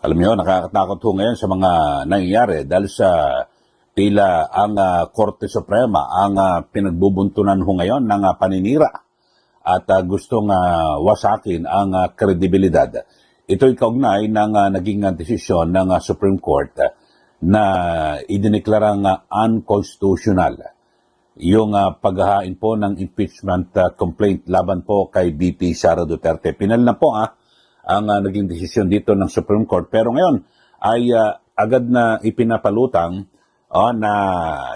Alam niyo, nakakatakot ho ngayon sa mga nangyayari dahil sa tila ang Korte Suprema ang pinagbubuntunan ho ngayon ng paninira at gustong wasakin ang kredibilidad. Ito'y kaugnay ng naging desisyon ng Supreme Court na idineklarang unconstitutional yung paghahain po ng impeachment complaint laban po kay BP Sara Duterte. Pinal na po ang naging desisyon dito ng Supreme Court. Pero ngayon ay agad na ipinapalutang na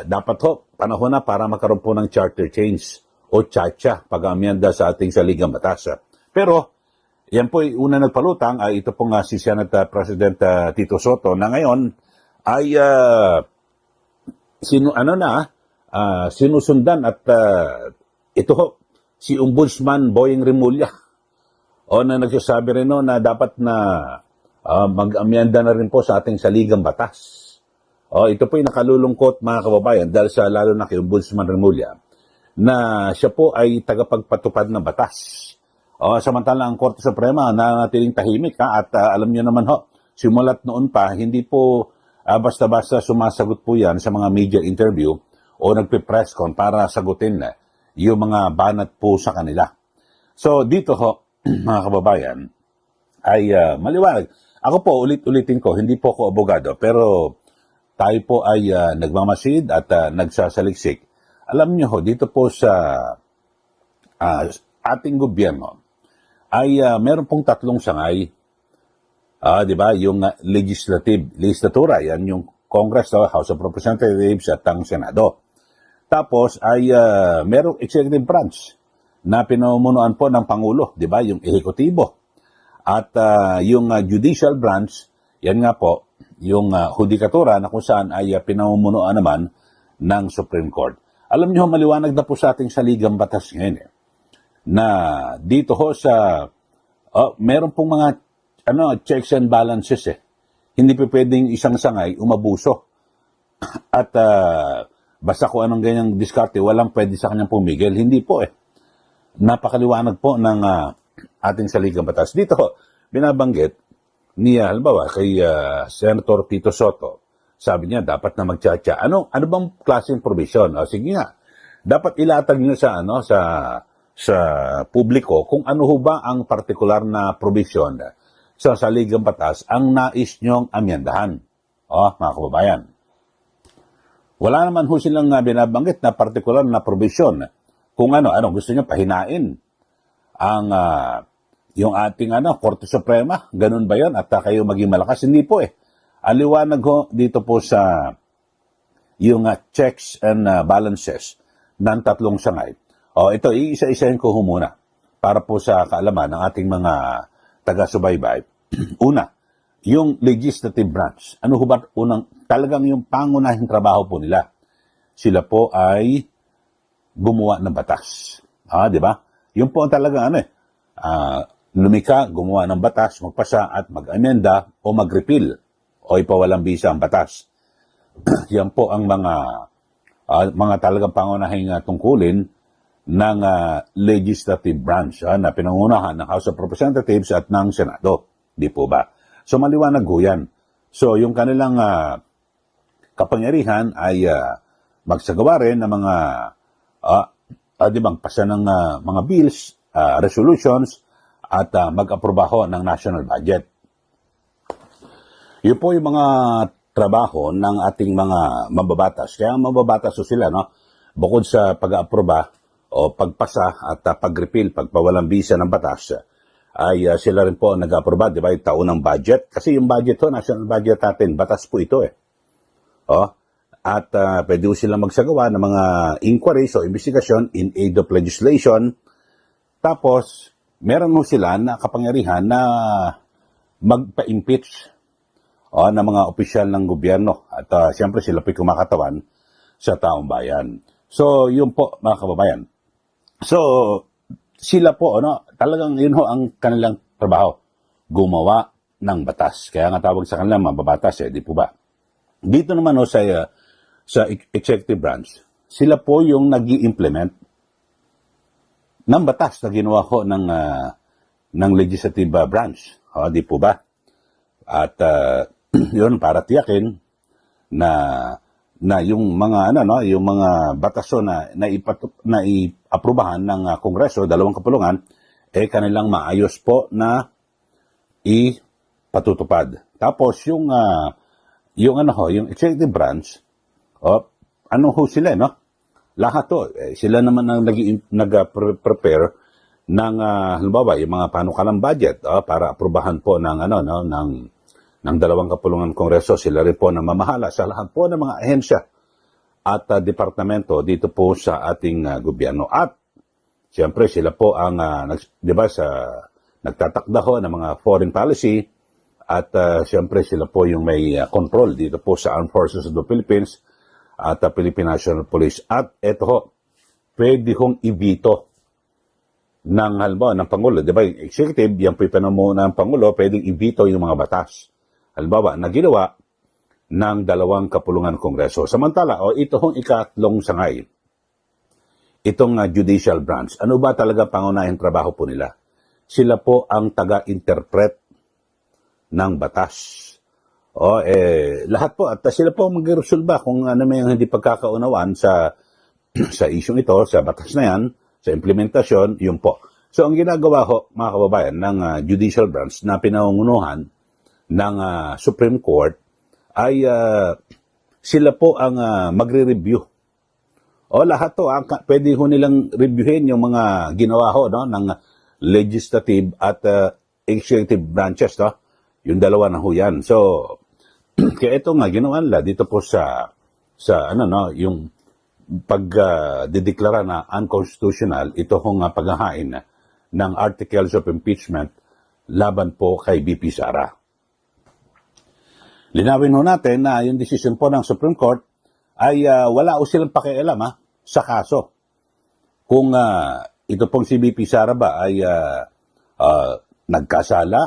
dapat ho, panahon na para magkaroon po ng charter change o chacha pag-amyenda sa ating saligang batas. Pero yan po una nagpalutang ay ito pong si Senate President Tito Soto na ngayon ay sinusundan at ito ho, si Ombudsman Boying Remulla na nagsasabi rin na dapat na mag-amyenda na rin po sa ating saligang batas. Ito po yung nakalulungkot mga kababayan dahil sa lalo na kay Ombudsman Remulla na siya po ay tagapagpatupad ng batas. Samantala ang Korte Suprema na natiling tahimik at alam niyo naman simulat noon pa hindi po basta-basta sumasagot po yan sa mga media interview o nagpe-press con para sagutin yung mga banat po sa kanila. So dito mga kababayan ay maliwanag. Ako po ulit-ulitin ko, hindi po ako abogado pero tayo po ay nagmamasid at nagsasaliksik. Alam niyo dito po sa ating gobyerno ay meron pong tatlong sangay. Di ba? Yung legislatura, yan yung Congress, House of Representatives at ang Senado. Tapos ay merong executive branch na pinamumunuan po ng Pangulo, di ba? Yung ehekutibo. At yung judicial branch, yan nga po, yung hudikatura na kung saan ay pinamumunuan naman ng Supreme Court. Alam niyo, maliwanag na po sa ating saligang batas ngayon na dito sa meron pong mga checks and balances Hindi pa pwedeng isang sangay umabuso. At basta kung anong ganyang diskarte, walang pwede sa kanyang pumigil. Hindi po Napakaliwanag po ng ating saligang batas. Dito binabanggit niya, halimbawa, kay Senator Tito Soto, sabi niya, dapat na magtsatsa. Ano bang klaseng provision? Sige nga, dapat ilatag niyo sa publiko kung ano ho ba ang partikular na provision sa saligang batas ang nais niyong amyendahan. Mga kababayan. Wala naman ho silang binabanggit na partikular na provision kung gusto niyo pahinain ang yung ating Korte Suprema, ganun ba yun? At kayo maging malakas? Hindi po Aliwanag dito po sa yung checks and balances ng tatlong sangay. Ito, iisa-isahin ko muna para po sa kaalaman ng ating mga taga-subaybay. Una, yung legislative branch. Ano ho ba talagang yung pangunahing trabaho po nila? Sila po ay gumawa ng batas. Di ba? Yung po talagang lumika, gumawa ng batas, magpasa at mag-amenda o mag-repeal o ipawalang bisa ang batas. Yan po ang mga talagang pangunahing tungkulin ng legislative branch na pinangunahan ng House of Representatives at ng Senado. Di po ba? So maliwanag ho yan. So yung kanilang kapangyarihan ay magsagawa rin ng mga pasa ng mga bills, resolutions, at mag-aprobaho ng national budget. Yun po yung mga trabaho ng ating mga mababatas. Kaya mababatas sila, bukod sa pag-aproba o pagpasa at pag-repeal, pagpawalang bisa ng batas, ay sila rin po nag-aproba, di ba, yung taunang budget. Kasi yung budget national budget natin, batas po ito At pwede silang magsagawa ng mga inquiries o investigasyon in aid of legislation. Tapos, meron sila na kapangyarihan na magpa-impeach ng mga opisyal ng gobyerno. At siyempre sila po'y kumakatawan sa taong bayan. So, yun po mga kababayan. So, sila po, talagang yun ang kanilang trabaho. Gumawa ng batas. Kaya nga tawag sa kanila mababatas, di po ba? Dito naman sa executive branch, sila po yung nag-i-implement ng batas na ginawa ng legislative branch. Di po ba? At yun, para tiyakin na yung mga yung mga bataso na iaprubahan ng Kongreso, dalawang kapulungan, kanilang maayos po na ipatutupad. Tapos yung executive branch, sila, no? Lahat to, sila naman ang nag-prepare ng halimbawa yung mga panukalang budget para aprubahan po ng dalawang kapulungan Kongreso. Sila rin po na mamahala sa lahat po ng mga ahensya at departamento dito po sa ating gobyerno. At siyempre sila po ang nagtatakda ho ng mga foreign policy at siyempre sila po yung may control dito po sa Armed Forces of the Philippines at Philippine National Police. At ito ho, pwede hong ibito ng halimbawa ng Pangulo. Di ba, yung executive, yan po yung panamuno ng Pangulo, pwedeng ibito yung mga batas. Halimbawa, na ginawa ng dalawang kapulungan Kongreso. Samantala, ito hong ikatlong sangay. Itong judicial branch. Ano ba talaga pangunahing trabaho po nila? Sila po ang taga-interpret ng batas. Lahat po, at sila po mag-resolba kung ano may hindi pagkakaunawaan sa isyong ito, sa batas na yan, sa implementasyon, yun po. So, ang ginagawa ho, mga kababayan, ng judicial branch na pinangungunuhan ng Supreme Court ay sila po ang magre-review. Lahat to, pwede ho nilang reviewin yung mga ginawa ho ng legislative at executive branches, no? Yung dalawa na ho yan. So, kaya ito nga, ginawa nila dito po sa yung pagdideklara na unconstitutional, ito hong paghahain ng articles of impeachment laban po kay BP Sara. Linawin ho natin na yung decision po ng Supreme Court ay wala o silang pakialam sa kaso. Kung ito pong si BP Sara ba ay nagkasala,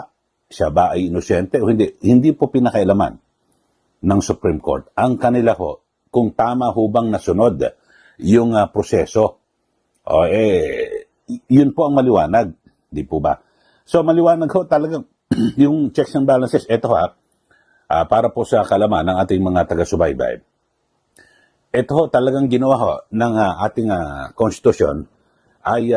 siya ba ay inosente o hindi po pinakailaman ng Supreme Court. Ang kanila ho, kung tama ho bang nasunod yung proseso, yun po ang maliwanag, di po ba? So maliwanag ho talagang yung checks and balances, ito para po sa kalaman ng ating mga taga-subaybay. Ito ho, talagang ginawa ho ng ating konstitusyon ay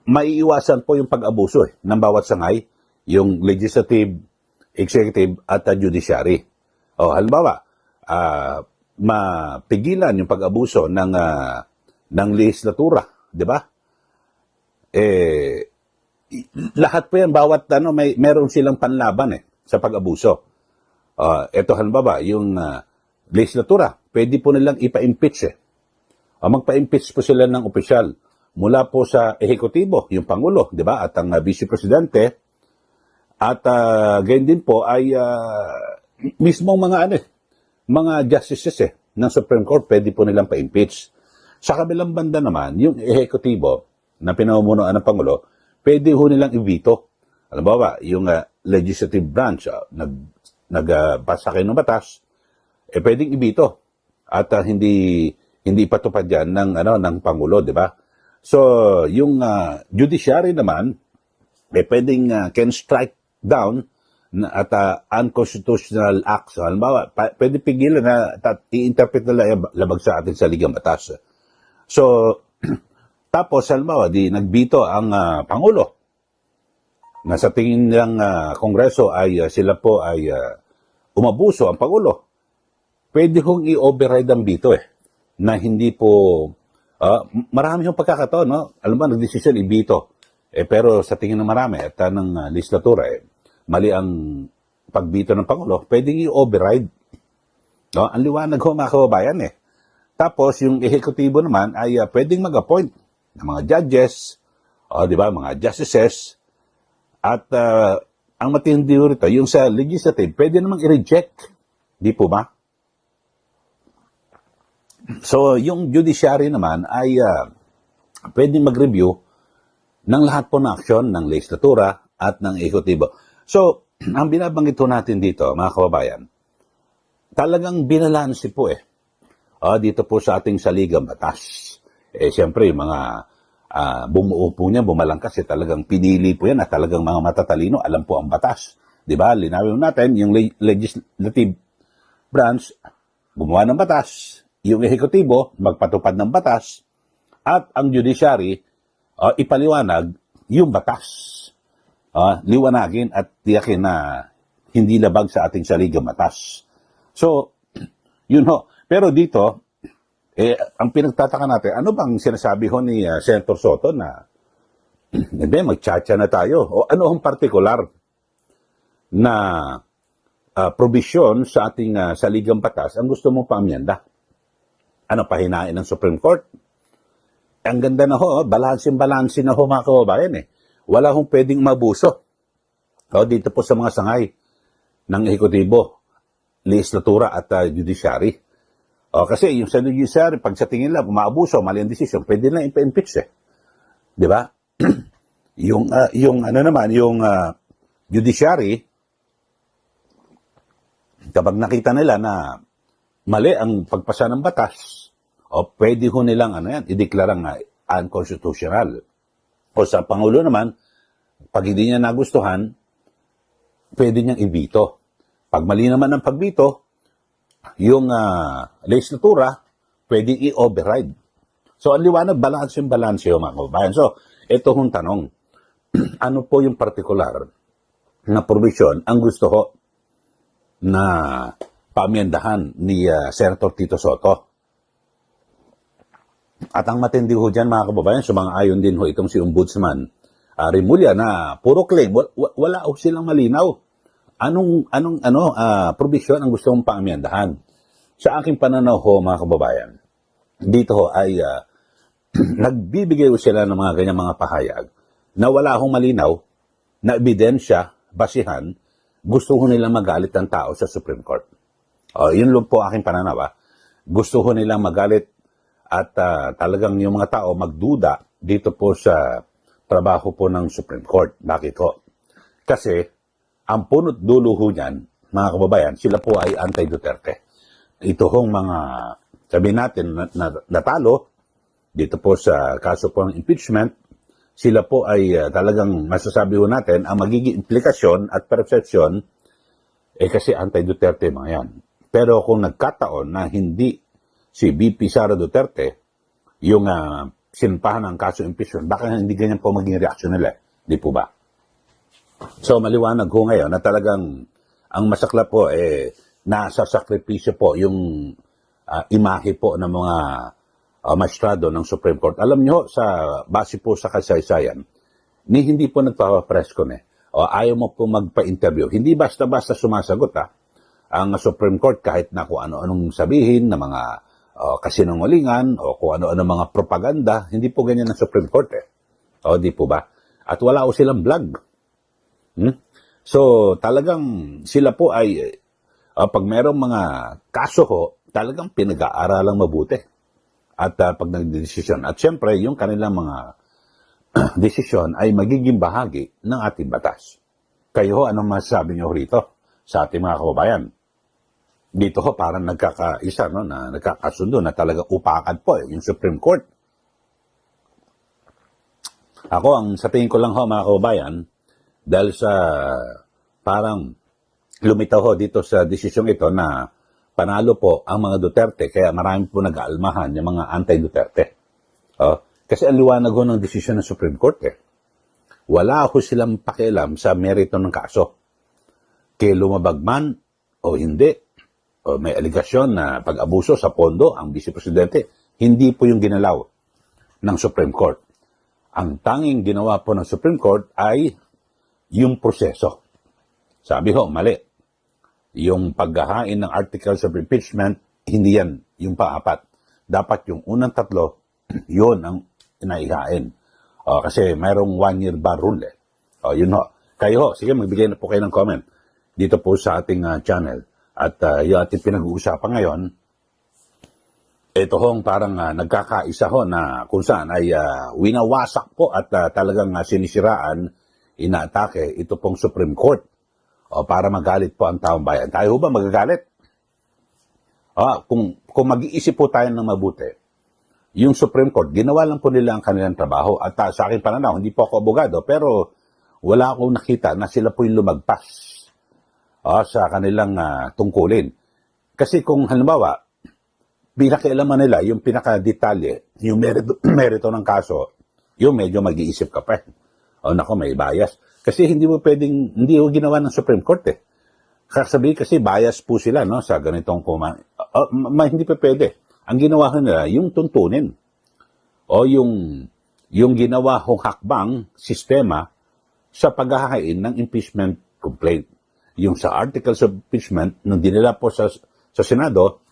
maiiwasan po yung pag-abuso ng bawat sangay, yung legislative, executive at judiciary. Halimbawa, mapigilan yung pag-abuso ng legislatura, di ba? Lahat po yan, bawat meron silang panlaban sa pag-abuso. Ito halimbawa, yung legislatura, pwede po nilang ipa-impeach magpa-impeach po sila ng opisyal mula po sa ehekutibo, yung Pangulo, di ba? At ang Vice Presidente, at gayon din po ay mismong mga justices ng Supreme Court, pwede po nilang pa-impeach. Sa kabilang banda naman, yung ehekutibo na pinamumunuan ng Pangulo, pwede ho nilang i-veto. Halimbawa, yung legislative branch, nagpasa kayo ng batas, pwedeng i-veto at hindi ipatupad yan ng Pangulo, di ba? So, yung judiciary naman, pwedeng can strike down at unconstitutional acts. So, halimbawa, pwede pigilan na i-interpret nila labag sa ating saligang batas. So, tapos, halimbawa, nagbito ang Pangulo na sa tingin ng Kongreso ay sila po ay umabuso ang Pangulo. Pwede hong i-override ang bito na hindi po marami yung pagkakataon, no? Alam mo, nagdesisyon ibito. Pero sa tingin ng marami at ng legislatura, mali ang pagbito ng Pangulo, pwedeng i-override. No? Ang liwanag ho, mga kababayan Tapos, yung ehekutibo naman ay pwedeng mag-appoint ng mga judges, di ba, mga justices, at ang matindi rito, yung sa legislative, pwede namang i-reject. Di po ba? So, yung judiciary naman ay pwedeng mag-review ng lahat po ng aksyon ng legislatura at ng ehekutibo. So, ang binabanggit po natin dito, mga kababayan, talagang binalansi po dito po sa ating saligang batas. Siyempre, yung mga bumuo po niya, bumalangkas, talagang pinili po yan at talagang mga matatalino, alam po ang batas. Di ba? Linawin natin, yung legislative branch, gumawa ng batas, yung ehekutibo, magpatupad ng batas, at ang judiciary, ipaliwanag yung batas. Liwanagin at tiyakin na hindi labag sa ating saligang batas. So, yun ho. Pero dito, ang pinagtataka natin, ano bang sinasabi ho ni Senator Soto na hindi, magtsatsa na tayo? O ano ang partikular na provision sa ating saligang batas ang gusto mong paamyenda? Ano, pahinain ng Supreme Court? Ang ganda na ho, balansin na ho mga kababayan eh. Wala hong pwedeng mabuso. Dito po sa mga sangay ng ehekutibo, legislatura at judiciary. Kasi yung sa judiciary, pag sa tingin lang, umaabuso, mali ang desisyon, pwede lang impa-impeach eh. Di ba? yung judiciary, kapag nakita nila na mali ang pagpasa ng batas, pwede ho nilang ideklarang unconstitutional. O sa Pangulo naman, pag hindi niya nagustuhan, pwede niyang ibito. Pag mali naman ang pagbito, yung legislatura, pwede i-override. So, ang liwanag, balance yung mga kababayan. So, ito hong tanong, ano po yung particular na provision ang gusto ko na paamyendahan ni Senator Tito Soto? At ang matindi ho dyan, mga kababayan, sumang-ayon din ho itong si Ombudsman Remulla na puro claim, wala ho silang malinaw. Anong provision ang gusto mong paamyendahan? Sa aking pananaw ho, mga kababayan, dito ho ay nagbibigay ho sila ng mga ganyang mga pahayag na wala hong malinaw na ebidensya, basihan, gusto ho nilang magalit ng tao sa Supreme Court. Yun lang po aking pananaw. Gusto ho nilang magalit at talagang yung mga tao magduda dito po sa trabaho po ng Supreme Court. Bakit ho? Kasi ang punot dulo ho niyan, mga kababayan, sila po ay anti-Duterte. Ito hong mga, sabihin natin, natalo dito po sa kaso po ng impeachment, sila po ay talagang masasabi ho natin, ang magiging implikasyon at perception, kasi anti-Duterte mga yan. Pero kung nagkataon na hindi si VP Sara Duterte, yung sinampahan ng kaso impeachment, baka hindi ganyan po maging reaksyon nila. Di po ba? So, maliwanag ho ngayon na talagang ang masaklap po, nasa sakripisyo po yung imahe po ng mga maestrado ng Supreme Court. Alam nyo, base po sa kasaysayan, hindi po nagpapapreskon ayaw mo po magpa-interview. Hindi basta-basta sumasagot ang Supreme Court kahit na kung ano-anong sabihin na mga kasinungalingan o kung ano-ano mga propaganda, hindi po ganyan ang Supreme Court di po ba? At wala ko silang vlog. So, talagang sila po ay, pag mayroong mga kaso ho, talagang pinag-aaralang mabuti. At pag nagdedesisyon. At syempre, yung kanilang mga desisyon ay magiging bahagi ng ating batas. Kayo ho, anong masasabi nyo rito sa ating mga kababayan? Dito ho, parang nagkakaisa, na nagkakasundo na talagang upakan po yung Supreme Court. Ako, sa tingin ko lang ho, mga kababayan, dahil sa parang lumitaw ho dito sa desisyong ito na panalo po ang mga Duterte, kaya marami po nag-aalmahan yung mga anti-Duterte. Kasi ang liwanag ho ng desisyon ng Supreme Court wala ho silang pakialam sa merito ng kaso. Kaya lumabag man o hindi, o may aligasyon na pag-abuso sa pondo ang Vice Presidente, hindi po yung ginalaw ng Supreme Court. Ang tanging ginawa po ng Supreme Court ay yung proseso. Sabi ho, mali. Yung paghahain ng articles of impeachment, hindi yan yung paapat. Dapat yung unang tatlo, yun ang inaihain. Kasi mayroong 1-year bar rule. Yun ho. Kayo ho, sige magbigay na po kayo ng comment dito po sa ating channel. At yung ating pinag-uusapan ngayon, ito hong parang nagkakaisa ho na kung saan ay winawasak po at talagang sinisiraan, inaatake ito pong Supreme Court para magalit po ang taong bayan. Tayo ho ba magagalit? Kung mag-iisip po tayo ng mabuti, yung Supreme Court, ginawa lang po nila ang kanilang trabaho. At sa akin pananaw, hindi po ako abogado, pero wala akong nakita na sila po yung lumagpas sa kanilang tungkulin. Kasi kung halimbawa, pinakailaman nila yung pinakadetalye, yung merito ng kaso, yung medyo mag-iisip ka pa. Nako, may bias. Kasi hindi hindi mo ginawa ng Supreme Court eh. Kasabihin kasi bias po sila no, sa ganitong hindi pa pwede. Ang ginawa nila, yung tuntunin. O yung ginawa hong hakbang sistema sa paghahain ng impeachment complaint. Yung sa articles of impeachment, nung dinila po sa Senado,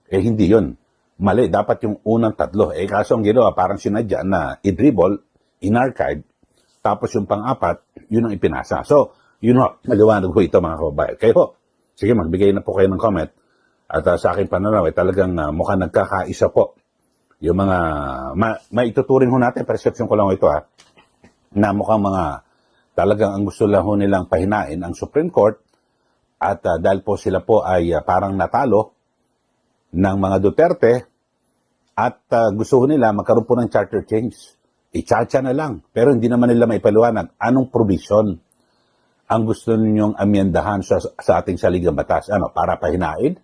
hindi yun. Mali, dapat yung unang tatlo. Kaso ang ginawa, parang sinadya na i-dribble, in-archive, tapos yung pang-apat, yun ang ipinasa. So, yun ho, maliwanag ho ito mga kababayan. Kayo, sige, magbigay na po kayo ng comment. At sa aking pananaw, talagang mukhang nagkakaisa po. Yung mga, maituturing ho natin, perception ko lang ito na mukhang mga, talagang ang gusto lang ho nilang pahinain ang Supreme Court. At dahil po sila po ay parang natalo ng mga Duterte at gusto nila magkaroon po ng charter change. Itsacha na lang. Pero hindi naman nila maipaliwanag anong provision ang gusto ninyong amyendahan sa ating saligang batas. Para pahinain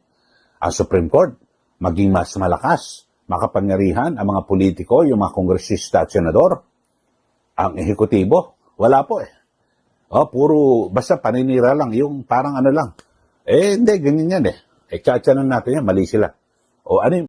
ang Supreme Court, maging mas malakas, makapangyarihan ang mga politiko, yung mga kongresista at senador, ang ehekutibo. Wala po puro, basta paninira lang, yung parang lang. Hindi, ganyan yan Tsacha na natin yan, mali sila. Ano